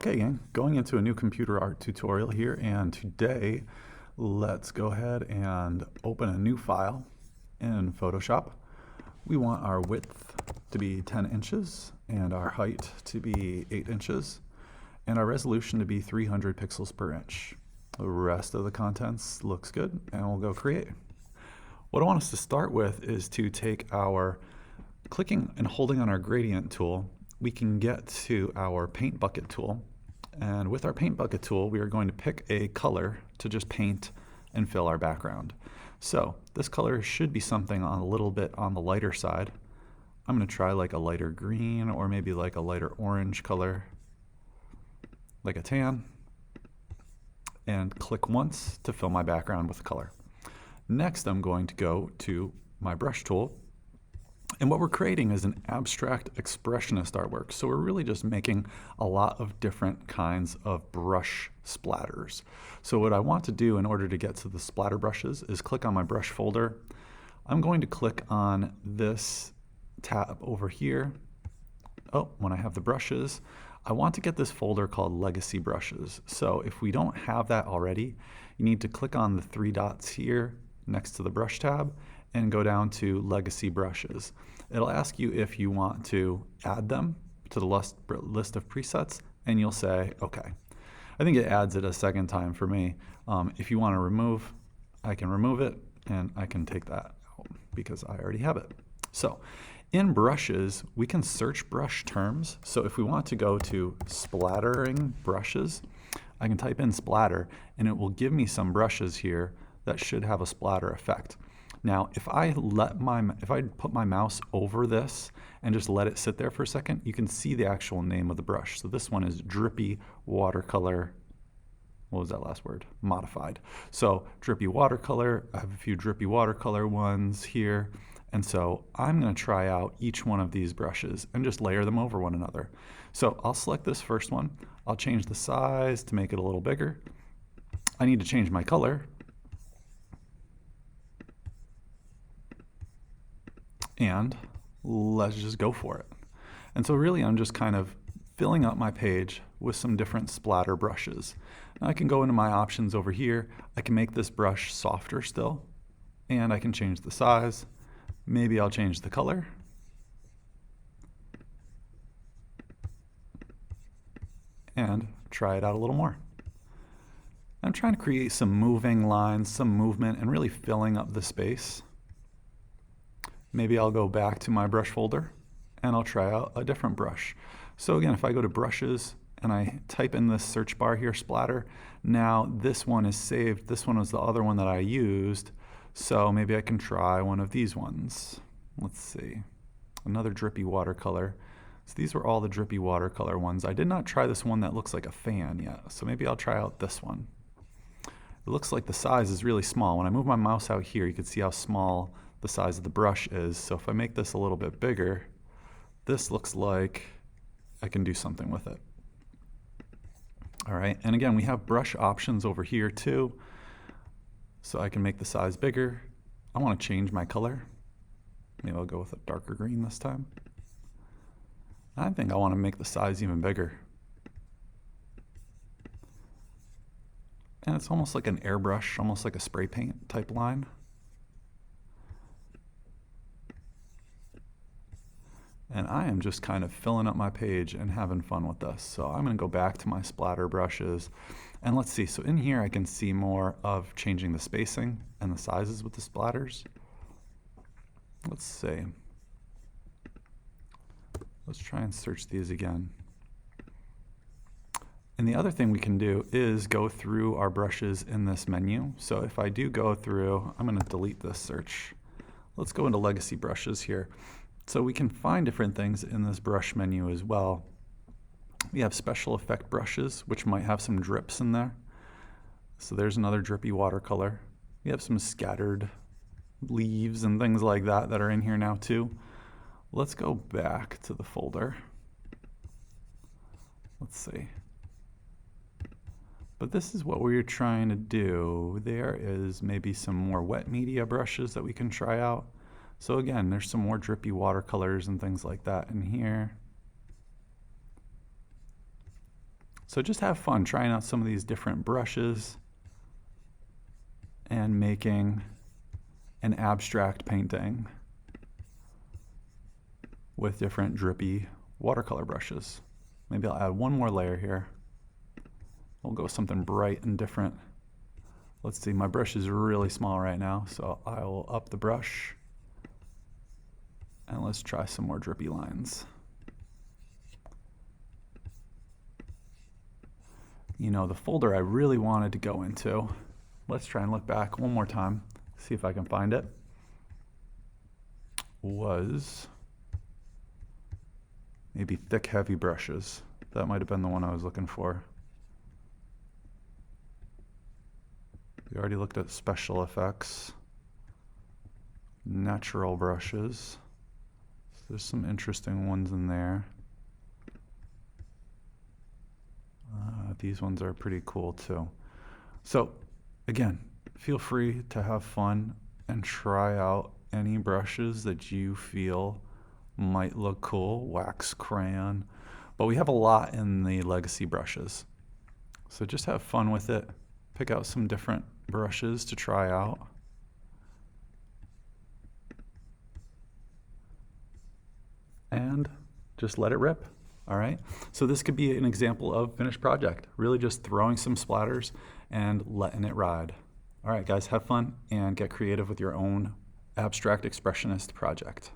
Okay, gang, going into a new computer art tutorial here, and today let's go ahead and open a new file in Photoshop. We want our width to be 10 inches and our height to be 8 inches and our resolution to be 300 pixels per inch. The rest of the contents looks good, and we'll go create. What I want us to start with is to take our clicking and holding on our gradient tool, we can get to our paint bucket tool. And with our paint bucket tool, we are going to pick a color to just paint and fill our background. So this color should be something on a little bit on the lighter side. I'm going to try like a lighter green or maybe like a lighter orange color, like a tan, and click once to fill my background with color. Next, I'm going to go to my brush tool. And what we're creating is an abstract expressionist artwork. So we're really just making a lot of different kinds of brush splatters. So what I want to do in order to get to the splatter brushes is click on my brush folder. I'm going to click on this tab over here. Oh, when I have the brushes, I want to get this folder called Legacy Brushes. So if we don't have that already, you need to click on the three dots here next to the brush tab and go down to Legacy Brushes. It'll ask you if you want to add them to the list of presets, and you'll say, okay. I think it adds it a second time for me. If you want to remove, I can remove it, and I can take that out because I already have it. So in brushes, we can search brush terms. So if we want to go to splattering brushes, I can type in splatter, and it will give me some brushes here that should have a splatter effect. Now, if I put my mouse over this and just let it sit there for a second, you can see the actual name of the brush. So this one is Drippy Watercolor. What was that last word? Modified. So Drippy Watercolor. I have a few Drippy Watercolor ones here. And so I'm going to try out each one of these brushes and just layer them over one another. So I'll select this first one. I'll change the size to make it a little bigger. I need to change my color. And let's just go for it. And so really I'm just kind of filling up my page with some different splatter brushes. Now I can go into my options over here. I can make this brush softer still, and I can change the size. Maybe I'll change the color. And try it out a little more. I'm trying to create some moving lines, some movement, and really filling up the space. Maybe I'll go back to my brush folder and I'll try out a different brush. So again, if I go to brushes and I type in this search bar here, splatter, now this one is saved. This one was the other one that I used. So maybe I can try one of these ones. Let's see, another drippy watercolor. So these were all the drippy watercolor ones. I did not try this one that looks like a fan yet. So maybe I'll try out this one. It looks like the size is really small. When I move my mouse out here, you can see how small the size of the brush is. So if I make this a little bit bigger, this looks like I can do something with it. All right, and again, we have brush options over here too. So I can make the size bigger. I want to change my color. Maybe I'll go with a darker green this time. I think I want to make the size even bigger. And it's almost like an airbrush, almost like a spray paint type line. And I am just kind of filling up my page and having fun with this. So I'm going to go back to my splatter brushes. And let's see. So in here I can see more of changing the spacing and the sizes with the splatters. Let's see. Let's try and search these again. And the other thing we can do is go through our brushes in this menu. So if I do go through, I'm going to delete this search. Let's go into Legacy Brushes here. So we can find different things in this brush menu as well. We have special effect brushes, which might have some drips in there. So there's another drippy watercolor. We have some scattered leaves and things like that that are in here now too. Let's go back to the folder. Let's see. But this is what we're trying to do. There is maybe some more wet media brushes that we can try out. So again, there's some more drippy watercolors and things like that in here. So just have fun trying out some of these different brushes and making an abstract painting with different drippy watercolor brushes. Maybe I'll add one more layer here. We'll go with something bright and different. Let's see, my brush is really small right now, so I will up the brush. And let's try some more drippy lines. You know, the folder I really wanted to go into, let's try and look back one more time, see if I can find it, was maybe thick, heavy brushes. That might have been the one I was looking for. We already looked at special effects, natural brushes. So there's some interesting ones in there. These ones are pretty cool too. So again, feel free to have fun and try out any brushes that you feel might look cool, wax, crayon, but we have a lot in the legacy brushes. So just have fun with it. Pick out some different brushes to try out. And just let it rip. All right, so this could be an example of finished project, really just throwing some splatters and letting it ride. All right, guys, have fun and get creative with your own abstract expressionist project.